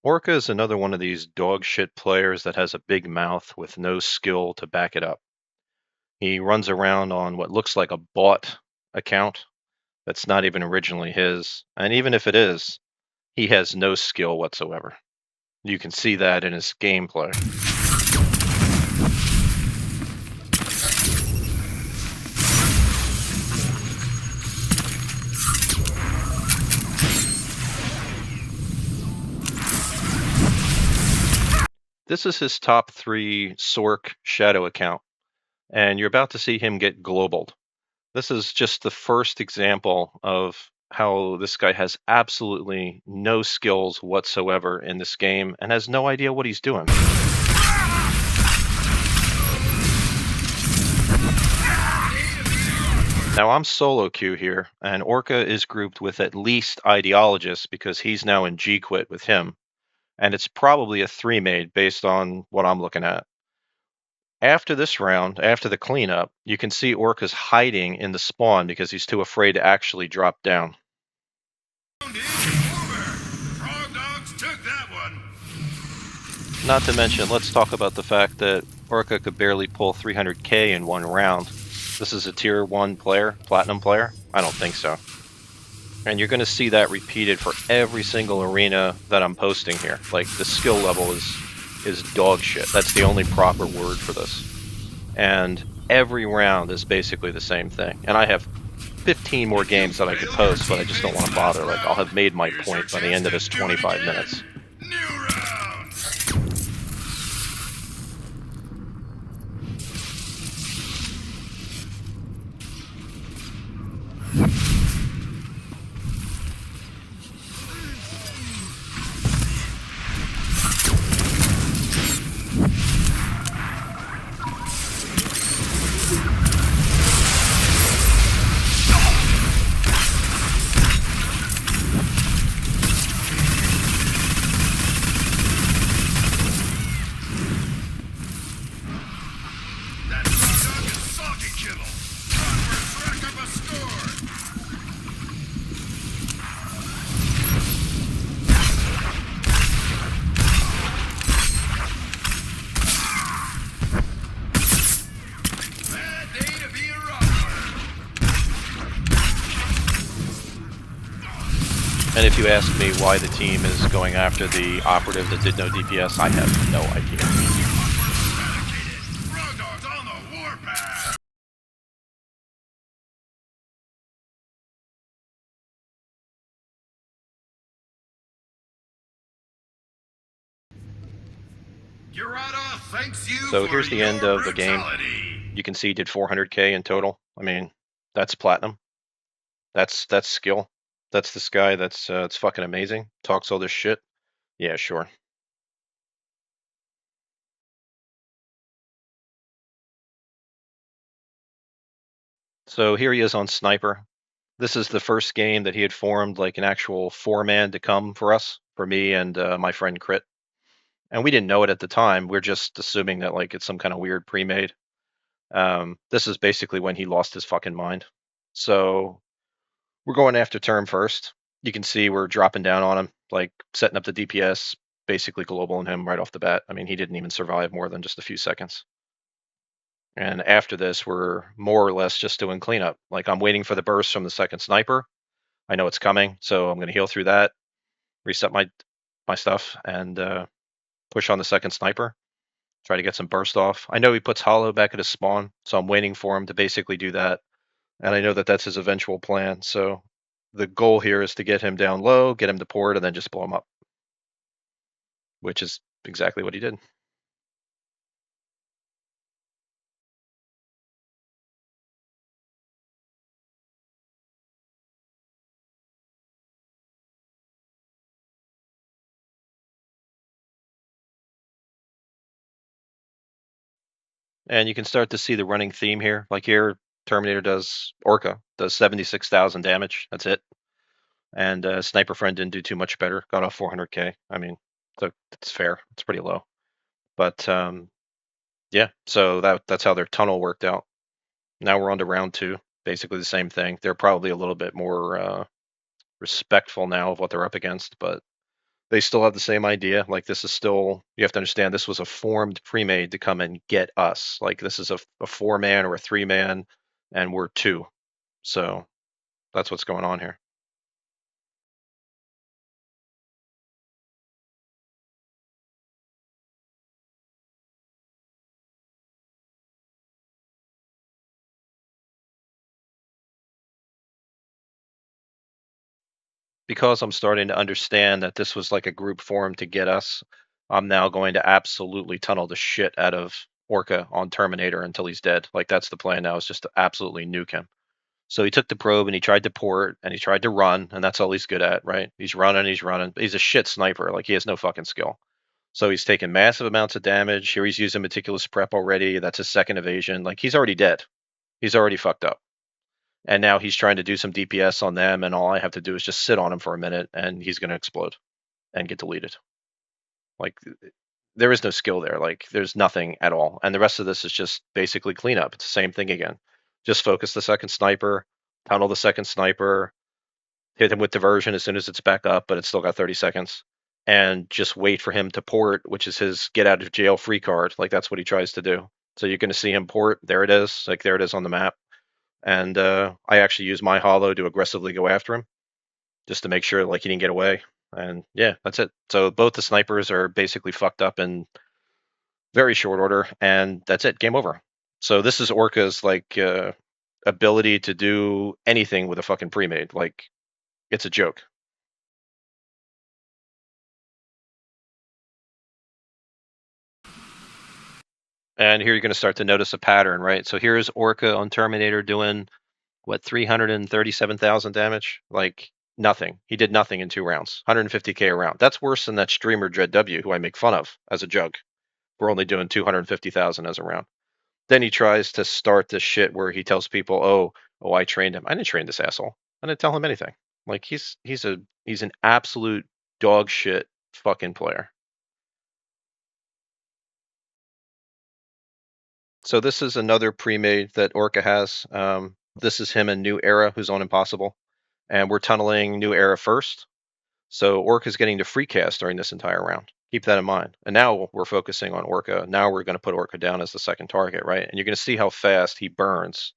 ORKA is another one of these dog shit players that has a big mouth with no skill to back it up. He runs around on what looks like a bot account that's not even originally his, and even if it is, he has no skill whatsoever. You can see that in his gameplay. This is his top 3 SWTOR shadow account, and you're about to see him get globaled. This is just the first example of how this guy has absolutely no skills whatsoever in this game and has no idea what he's doing. Now I'm solo queue here, and ORKA is grouped with at least Ideologist because he's now in G-Quit with him, and it's probably a 3-made based on what I'm looking at. After this round, after the cleanup, you can see ORKA's hiding in the spawn because he's too afraid to actually drop down. Not to mention, let's talk about the fact that ORKA could barely pull 300k in one round. This is a tier 1 player, platinum player? I don't think so. And you're going to see that repeated for every single arena that I'm posting here. Like, the skill level is dog shit. That's the only proper word for this. And every round is basically the same thing. And I have 15 more games that I could post, but I just don't want to bother. Like, I'll have made my point by the end of this 25 minutes. And if you ask me why the team is going after the operative that did no DPS, I have no idea. So here's the end of the game. You can see he did 400k in total. I mean, that's platinum. That's skill. That's this guy. That's it's fucking amazing. Talks all this shit. Yeah, sure. So here he is on Sniper. This is the first game that he had formed like an actual 4-man to come for us, for me and my friend Crit. And we didn't know it at the time. We're just assuming that like it's some kind of weird pre-made. This is basically when he lost his fucking mind. So we're going after term first. You can see we're dropping down on him, like setting up the DPS, basically globaling him right off the bat. I mean, he didn't even survive more than just a few seconds. And after this, we're more or less just doing cleanup. Like, I'm waiting for the burst from the second sniper. I know it's coming, so I'm going to heal through that, reset my stuff, and push on the second sniper. Try to get some burst off. I know he puts Hollow back at his spawn, so I'm waiting for him to basically do that. And I know that that's his eventual plan. So the goal here is to get him down low, get him to port, and then just blow him up, which is exactly what he did. And you can start to see the running theme here. Like here, Terminator does, ORKA does 76,000 damage. That's it. And Sniper Friend didn't do too much better. Got off 400k. I mean, so it's fair. It's pretty low. But yeah, so that's how their tunnel worked out. Now we're on to round 2. Basically the same thing. They're probably a little bit more respectful now of what they're up against, but They still have the same idea. Like this is still, you have to understand, this was a formed pre-made to come and get us. Like this is a 4-man or a 3-man, and we're 2. So that's what's going on here. Because I'm starting to understand that this was like a group formed to get us, I'm now going to absolutely tunnel the shit out of Orca on Terminator until he's dead. Like that's the plan now, is just to absolutely nuke him. So he took the probe and he tried to port and he tried to run, and that's all he's good at, right? He's running, he's running. But he's a shit sniper. Like he has no fucking skill. So he's taking massive amounts of damage. Here he's using meticulous prep already. That's his second evasion. Like he's already dead. He's already fucked up. And now he's trying to do some DPS on them, and all I have to do is just sit on him for a minute, and he's going to explode and get deleted. Like there is no skill there. Like there's nothing at all. And the rest of this is just basically cleanup. It's the same thing again. Just focus the second sniper, tunnel the second sniper, hit him with diversion as soon as it's back up, but it's still got 30 seconds. And just wait for him to port, which is his get out of jail free card. Like that's what he tries to do. So you're going to see him port. There it is. Like there it is on the map. And I actually use my holo to aggressively go after him, just to make sure like he didn't get away. And yeah, that's it. So both the snipers are basically fucked up in very short order, and that's it. Game over. So this is Orca's like ability to do anything with a fucking pre-made. Like it's a joke. And here you're going to start to notice a pattern, right? So here's Orca on Terminator doing what, 337,000 damage? Like nothing. He did nothing in 2 rounds. 150k a round. That's worse than that streamer Dread W, who I make fun of as a joke. We're only doing 250,000 as a round. Then he tries to start this shit where he tells people, "Oh, I trained him." I didn't train this asshole. I didn't tell him anything. Like he's an absolute dog shit fucking player. So this is another pre-made that Orca has. This is him in New Era, who's on Impossible, and we're tunneling New Era first. So Orca's getting to free cast during this entire round. Keep that in mind. And now we're focusing on Orca. Now we're going to put Orca down as the second target, right? And you're going to see how fast he burns.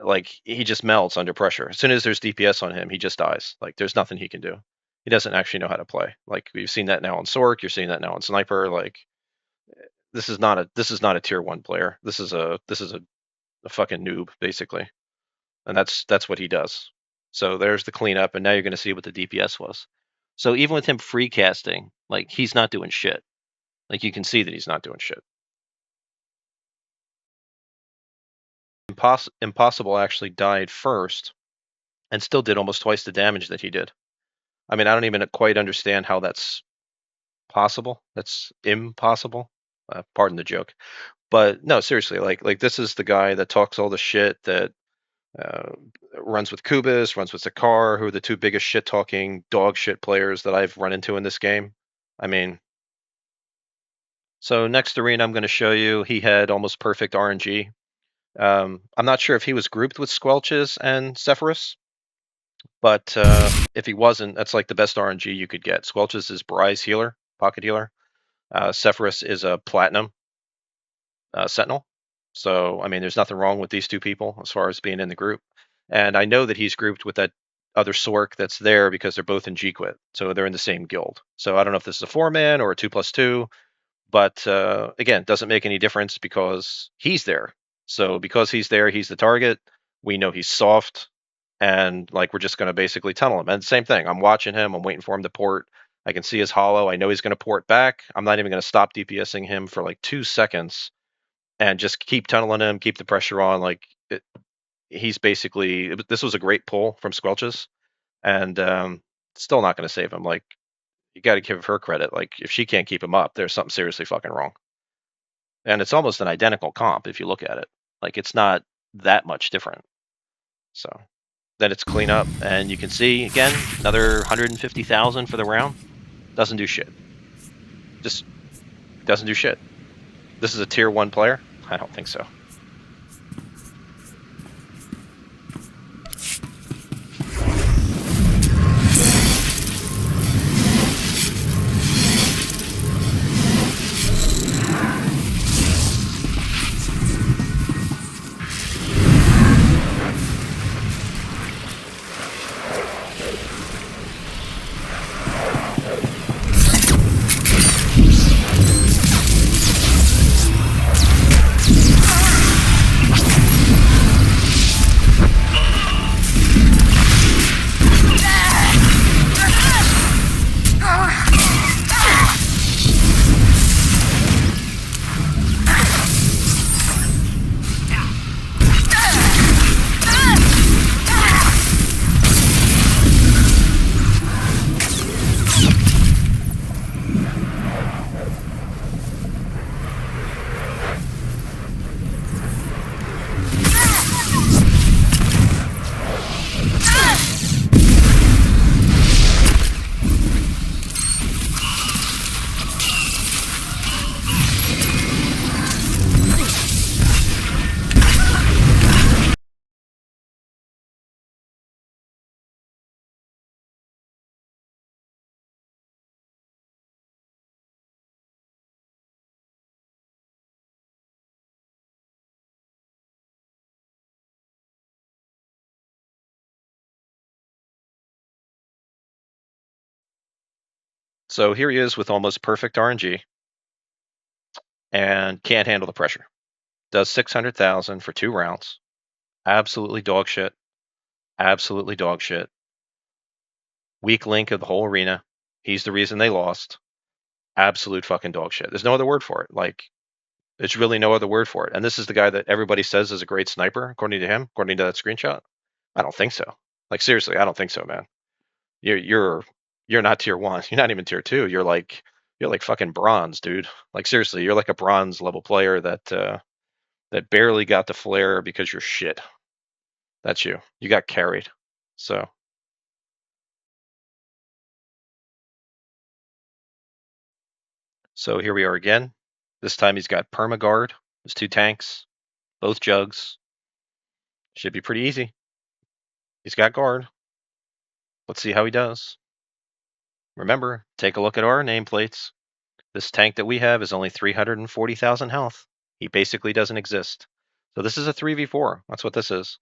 Like he just melts under pressure. As soon as there's DPS on him, he just dies. Like there's nothing he can do. He doesn't actually know how to play. Like we've seen that now on Sork. You're seeing that now on Sniper. Like this is not a tier 1 player. This is a fucking noob basically, and that's what he does. So there's the cleanup, and now you're going to see what the DPS was. So even with him free casting, like he's not doing shit. Like you can see that he's not doing shit. Impossible actually died first and still did almost twice the damage that he did. I mean, I don't even quite understand how that's possible. That's impossible. Pardon the joke. But no, seriously, like this is the guy that talks all the shit, that uh, runs with Kubis, runs with Zakar, who are the 2 biggest shit talking dog shit players that I've run into in this game. I mean, so next arena I'm going to show you, he had almost perfect RNG. I'm not sure if he was grouped with Squelches and Sephiroth, but if he wasn't, that's like the best RNG you could get. Squelches is Barai's healer, pocket healer. Sephiroth is a platinum Sentinel. So, I mean, there's nothing wrong with these 2 people as far as being in the group. And I know that he's grouped with that other Sork that's there because they're both in G-Quit. So they're in the same guild. So I don't know if this is a 4-man or a 2+2, but again, doesn't make any difference because he's there. So because he's there, he's the target. We know he's soft, and like we're just going to basically tunnel him. And same thing, I'm watching him. I'm waiting for him to port. I can see his holo. I know he's going to port back. I'm not even going to stop DPSing him for like 2 seconds and just keep tunneling him, keep the pressure on. Like he's basically, this was a great pull from Squelches, and still not going to save him. Like you got to give her credit. Like if she can't keep him up, there's something seriously fucking wrong. And it's almost an identical comp if you look at it. Like it's not that much different. So then it's clean up, and you can see again another 150,000 for the round. Doesn't do shit. Just doesn't do shit. This is a tier 1 player? I don't think so. So here he is with almost perfect RNG and can't handle the pressure. Does 600,000 for 2 rounds. Absolutely dog shit. Absolutely dog shit. Weak link of the whole arena. He's the reason they lost. Absolute fucking dog shit. There's no other word for it. Like, there's really no other word for it. And this is the guy that everybody says is a great sniper, according to him, according to that screenshot. I don't think so. Like, seriously, I don't think so, man. You're not tier 1. You're not even tier 2. You're like fucking bronze, dude. Like, seriously, you're like a bronze level player that barely got the flare because you're shit. That's you. You got carried. So here we are again. This time he's got permaguard, his 2 tanks, both jugs. Should be pretty easy. He's got guard. Let's see how he does. Remember, take a look at our nameplates. This tank that we have is only 340,000 health. He basically doesn't exist. So this is a 3v4. That's what this is.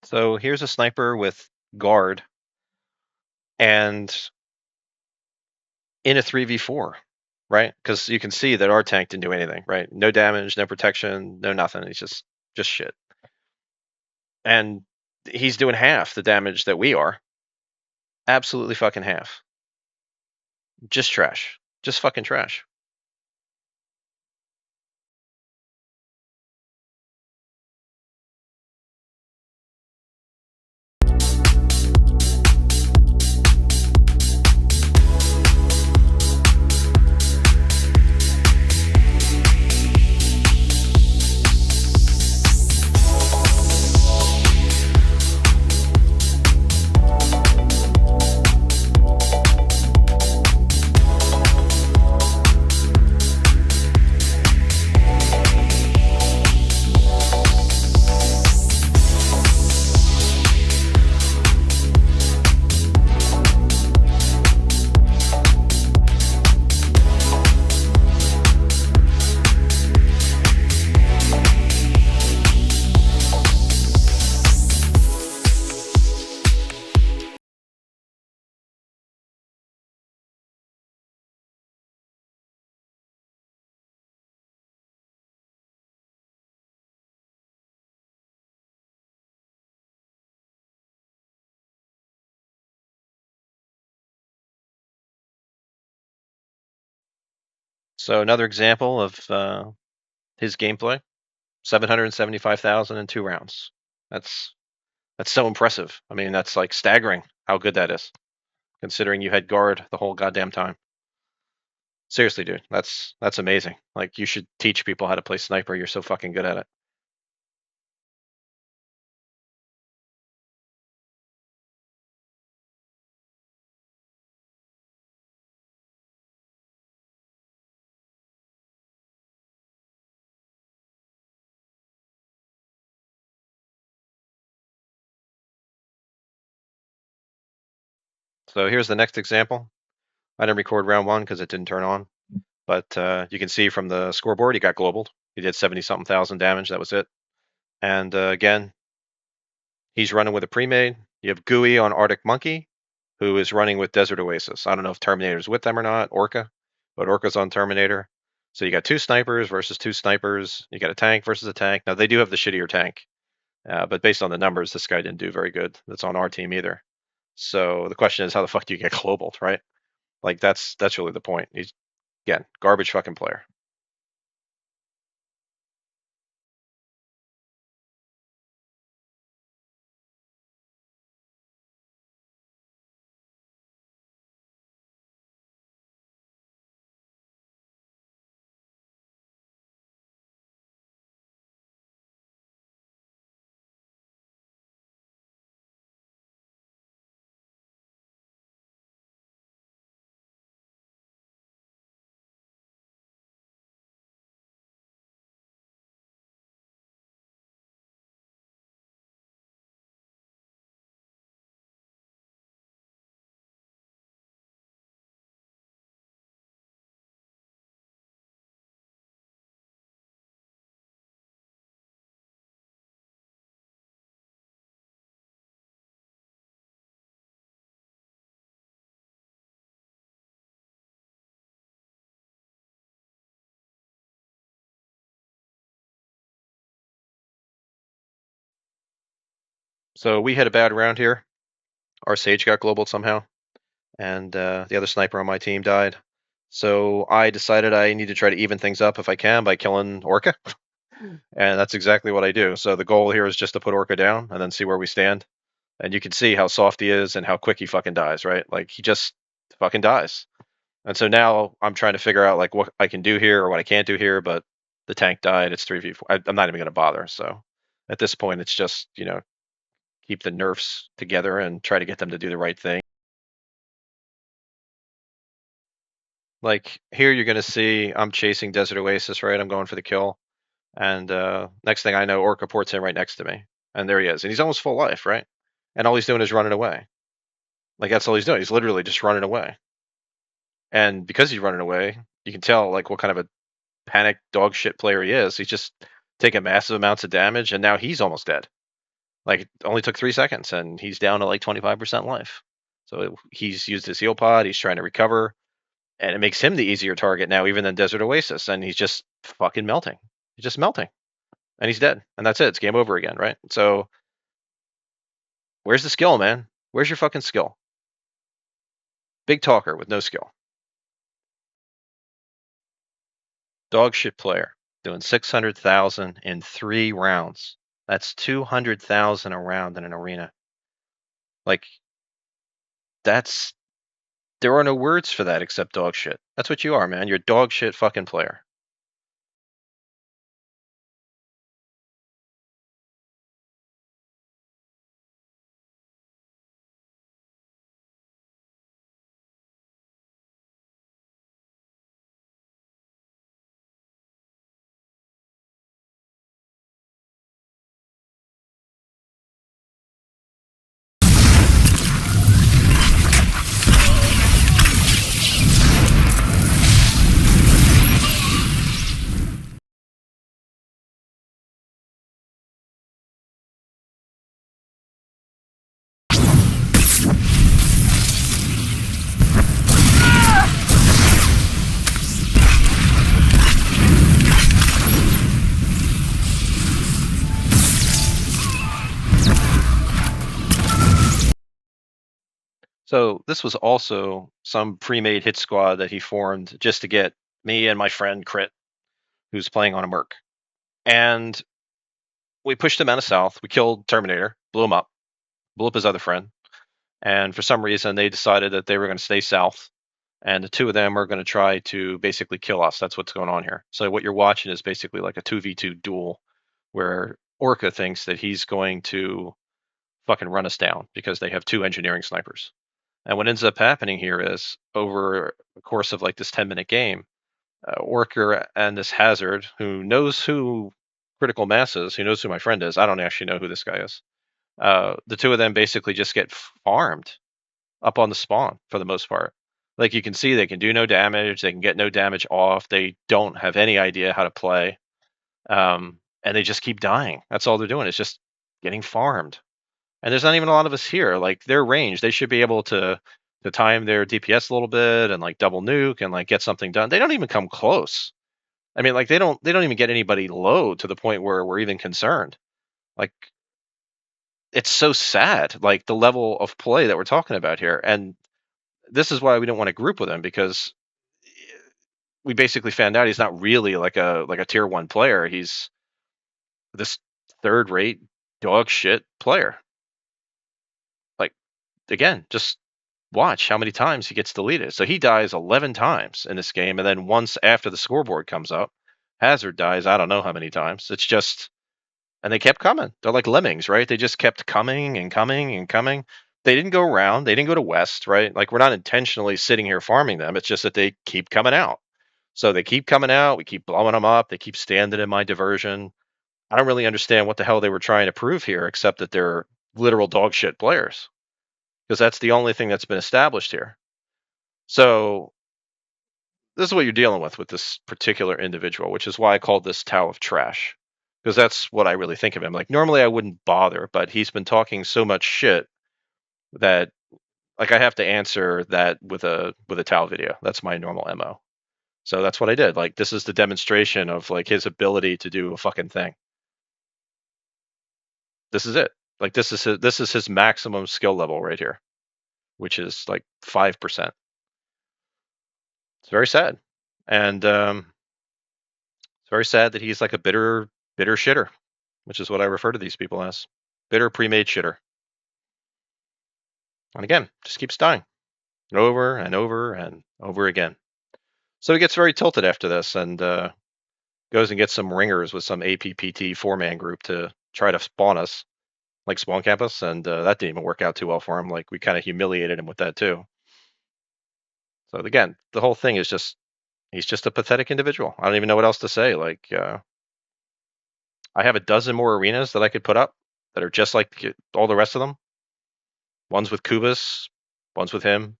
So here's a sniper with guard and in a 3v4, right? Because you can see that our tank didn't do anything, right? No damage, no protection, no nothing. He's just shit. And he's doing half the damage that we are. Absolutely fucking half. Just trash. Just fucking trash. So another example of his gameplay: 775,000 in 2 rounds. That's that's so impressive. I mean, that's like staggering how good that is, considering you had guard the whole goddamn time. Seriously, dude, that's amazing. Like, you should teach people how to play sniper. You're so fucking good at it. So here's the next example. I didn't record round 1 because it didn't turn on, but you can see from the scoreboard he got globaled. He did 70 something thousand damage. That was it. And again, He's running with a pre-made. You have Gooey on Arctic Monkey, who is running with Desert Oasis. I don't know if Terminator's with them or not, ORKA, but ORKA's on Terminator. So you got two snipers versus two snipers. You got a tank versus a tank. Now they do have the shittier tank, but based on the numbers, this guy didn't do very good. That's on our team either. So the question is, how the fuck do you get global, right? Like that's really the point. He's again garbage fucking player. So we had a bad round here. Our Sage got global somehow, and the other sniper on my team died. So I decided I need to try to even things up if I can by killing ORKA, and that's exactly what I do. So the goal here is just to put ORKA down and then see where we stand. And you can see how soft he is and how quick he fucking dies, right? Like he just fucking dies. And so now I'm trying to figure out like what I can do here or what I can't do here, but the tank died. It's 3v4. I'm not even going to bother. So at this point, it's just, keep the nerfs together and try to get them to do the right thing. Like here, you're going to see I'm chasing Desert Oasis, right? I'm going for the kill. And next thing I know, ORKA ports in right next to me. And there he is. And he's almost full life, right? And all he's doing is running away. Like that's all he's doing. He's literally just running away. And because he's running away, you can tell like what kind of a panic dog shit player he is. He's just taking massive amounts of damage, and now he's almost dead. Like it only took 3 seconds, and he's down to like 25% life. So he's used his heal pod. He's trying to recover, and it makes him the easier target now, even than Desert Oasis. And he's just fucking melting. He's just melting, and he's dead. And that's it. It's game over again, right? So where's the skill, man? Where's your fucking skill? Big talker with no skill. Dog shit player doing 600,000 in 3 rounds. That's 200,000 a round in an arena. Like that's there are no words for that except dog shit. That's what you are, man. You're a dog shit fucking player. So this was also some pre-made hit squad that he formed just to get me and my friend Crit, who's playing on a Merc. And we pushed him out of south. We killed Terminator, blew up his other friend. And for some reason, they decided that they were going to stay south. And the two of them are going to try to basically kill us. That's what's going on here. So what you're watching is basically like a 2v2 duel where ORKA thinks that he's going to fucking run us down because they have two engineering snipers. And what ends up happening here is over the course of like this 10-minute game, ORKA and this Hazard, who knows who Critical Mass is, who knows who my friend is. I don't actually know who this guy is. The two of them basically just get farmed up on the spawn for the most part. Like you can see, they can do no damage. They can get no damage off. They don't have any idea how to play, and they just keep dying. That's all they're doing. It's just getting farmed. And there's not even a lot of us here. Like their range, they should be able to time their DPS a little bit and like double nuke and like get something done. They don't even come close. I mean, like they don't even get anybody low to the point where we're even concerned. Like it's so sad, like the level of play that we're talking about here. And this is why we don't want to group with him, because we basically found out he's not really like a tier one player. He's this third rate dog shit player. Like again, just watch how many times he gets deleted. So he dies 11 times in this game, and then once after the scoreboard comes up, Hazard dies I don't know how many times. It's just, and they kept coming. They're like lemmings, right? They just kept coming and coming and coming. They didn't go around. They didn't go to west, right? Like we're not intentionally sitting here farming them. It's just that they keep coming out. So they keep coming out. We keep blowing them up. They keep standing in my diversion. I don't really understand what the hell they were trying to prove here, except that they're literal dog shit players, because that's the only thing that's been established here. So this is what you're dealing with this particular individual, which is why I called this Tao of Trash, because that's what I really think of him. Like normally I wouldn't bother, but he's been talking so much shit that like I have to answer that with a Tao video. That's my normal MO. So that's what I did. Like this is the demonstration of like his ability to do a fucking thing. This is it. Like this is his maximum skill level right here, which is like 5%. It's very sad, and it's very sad that he's like a bitter shitter, which is what I refer to these people as, bitter pre-made shitter. And again, just keeps dying over and over and over again. So he gets very tilted after this, and goes and gets some ringers with some APPT 4-man group to try to spawn us, like spawn camp us, and that didn't even work out too well for him. Like we kind of humiliated him with that too. So again, the whole thing is just, he's just a pathetic individual. I don't even know what else to say. Like I have a dozen more arenas that I could put up that are just like all the rest of them. One's with Kubus, one's with him.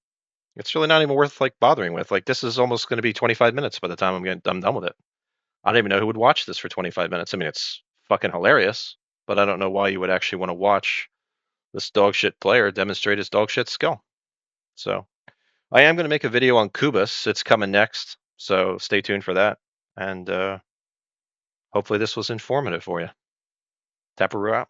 It's really not even worth like bothering with. Like this is almost going to be 25 minutes by the time I'm done with it. I don't even know who would watch this for 25 minutes. I mean, it's fucking hilarious, but I don't know why you would actually want to watch this dog shit player demonstrate his dog shit skill. So I am going to make a video on Kubus. It's coming next, so stay tuned for that. And hopefully this was informative for you. Taparoo out.